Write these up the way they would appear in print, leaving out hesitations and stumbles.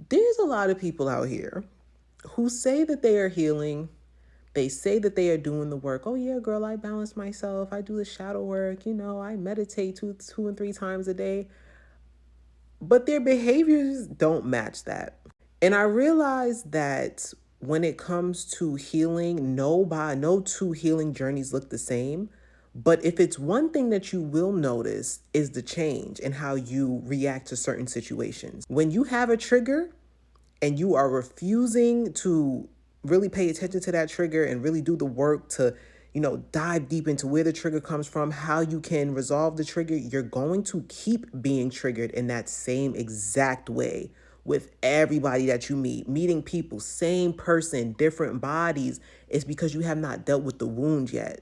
There's a lot of people out here who say that they are healing. They say that they are doing the work. Oh yeah, girl, I balance myself. I do the shadow work. I meditate two and three times a day. But their behaviors don't match that. And I realized that when it comes to healing, no two healing journeys look the same. But if it's one thing that you will notice is the change in how you react to certain situations. When you have a trigger and you are refusing to really pay attention to that trigger and really do the work to, dive deep into where the trigger comes from, how you can resolve the trigger, you're going to keep being triggered in that same exact way with everybody that you meet. Meeting people, same person, different bodies. It's because you have not dealt with the wound yet.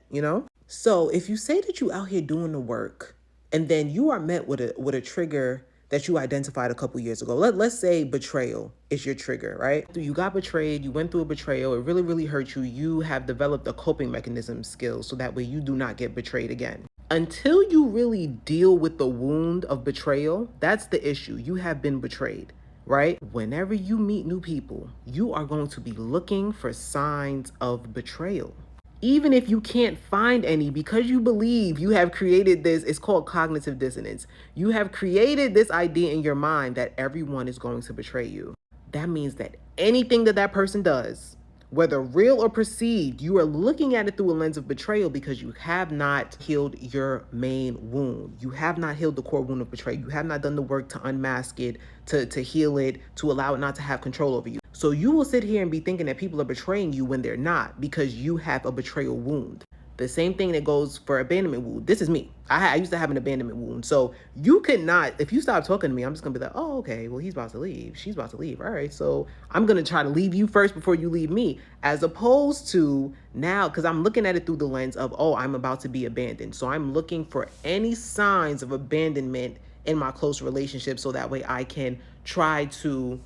So if you say that you out here doing the work and then you are met with a trigger that you identified a couple years ago. Let's say betrayal is your trigger, right? You got betrayed, you went through a betrayal, it really, really hurt you. You have developed a coping mechanism skills so that way you do not get betrayed again. Until you really deal with the wound of betrayal, that's the issue. You have been betrayed, right? Whenever you meet new people, you are going to be looking for signs of betrayal. Even if you can't find any, because you believe you have created this, it's called cognitive dissonance. You have created this idea in your mind that everyone is going to betray you. That means that anything that person does, whether real or perceived, you are looking at it through a lens of betrayal because you have not healed your main wound. You have not healed the core wound of betrayal. You have not done the work to unmask it, to heal it, to allow it not to have control over you. So you will sit here and be thinking that people are betraying you when they're not, because you have a betrayal wound. The same thing that goes for abandonment wound. This is me. I used to have an abandonment wound. So you could not, if you stop talking to me, I'm just going to be like, oh, okay, well, he's about to leave. She's about to leave. All right. So I'm going to try to leave you first before you leave me, as opposed to now, because I'm looking at it through the lens of, oh, I'm about to be abandoned. So I'm looking for any signs of abandonment in my close relationship so that way I can try to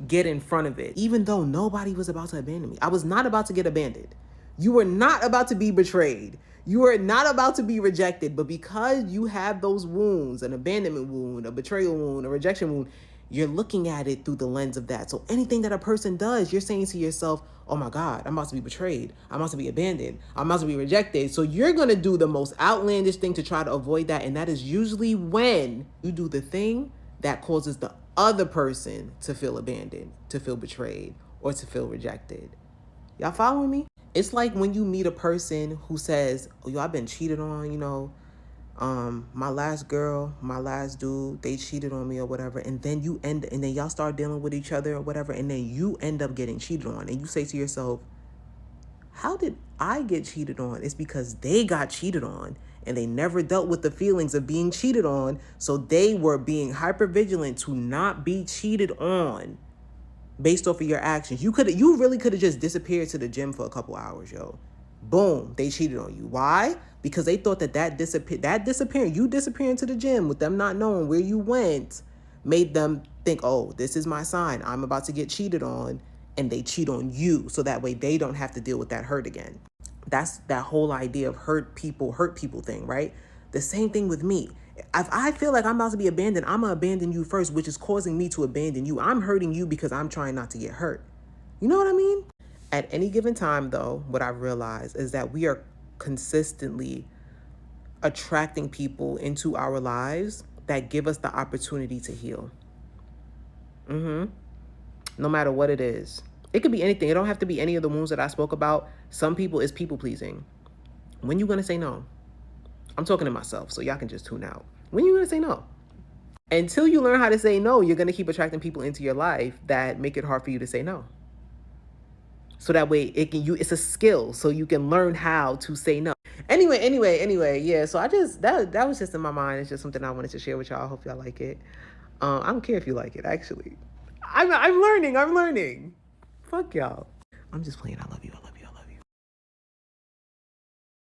get in front of it, even though nobody was about to abandon me. I was not about to get abandoned. You were not about to be betrayed. You were not about to be rejected. But because you have those wounds, an abandonment wound, a betrayal wound, a rejection wound, you're looking at it through the lens of that. So anything that a person does, you're saying to yourself, oh my God, I'm about to be betrayed. I'm about to be abandoned. I'm about to be rejected. So you're going to do the most outlandish thing to try to avoid that. And that is usually when you do the thing that causes the other person to feel abandoned, to feel betrayed, or to feel rejected. Y'all following me? It's like when you meet a person who says, oh, yo, I've been cheated on, my last girl, my last dude, they cheated on me or whatever. And then y'all start dealing with each other or whatever. And then you end up getting cheated on. And you say to yourself, how did I get cheated on? It's because they got cheated on and they never dealt with the feelings of being cheated on. So they were being hypervigilant to not be cheated on based off of your actions. You really could have just disappeared to the gym for a couple hours, yo. Boom, they cheated on you. Why? Because they thought that disappearing, you disappearing to the gym with them not knowing where you went, made them think, oh, this is my sign. I'm about to get cheated on. And they cheat on you. So that way they don't have to deal with that hurt again. That's that whole idea of hurt people thing, right? The same thing with me. If I feel like I'm about to be abandoned, I'm going to abandon you first, which is causing me to abandon you. I'm hurting you because I'm trying not to get hurt. You know what I mean? At any given time, though, what I've realized is that we are consistently attracting people into our lives that give us the opportunity to heal. No matter what it is. It could be anything. It don't have to be any of the wounds that I spoke about. Some people is people pleasing. When you going to say no? I'm talking to myself, so y'all can just tune out. When you going to say no? Until you learn how to say no, you're going to keep attracting people into your life that make it hard for you to say no. So that way it's a skill, so you can learn how to say no. Anyway, yeah. So that was just in my mind. It's just something I wanted to share with y'all. I hope y'all like it. I don't care if you like it, actually. I'm learning. Fuck y'all. I'm just playing. I love you.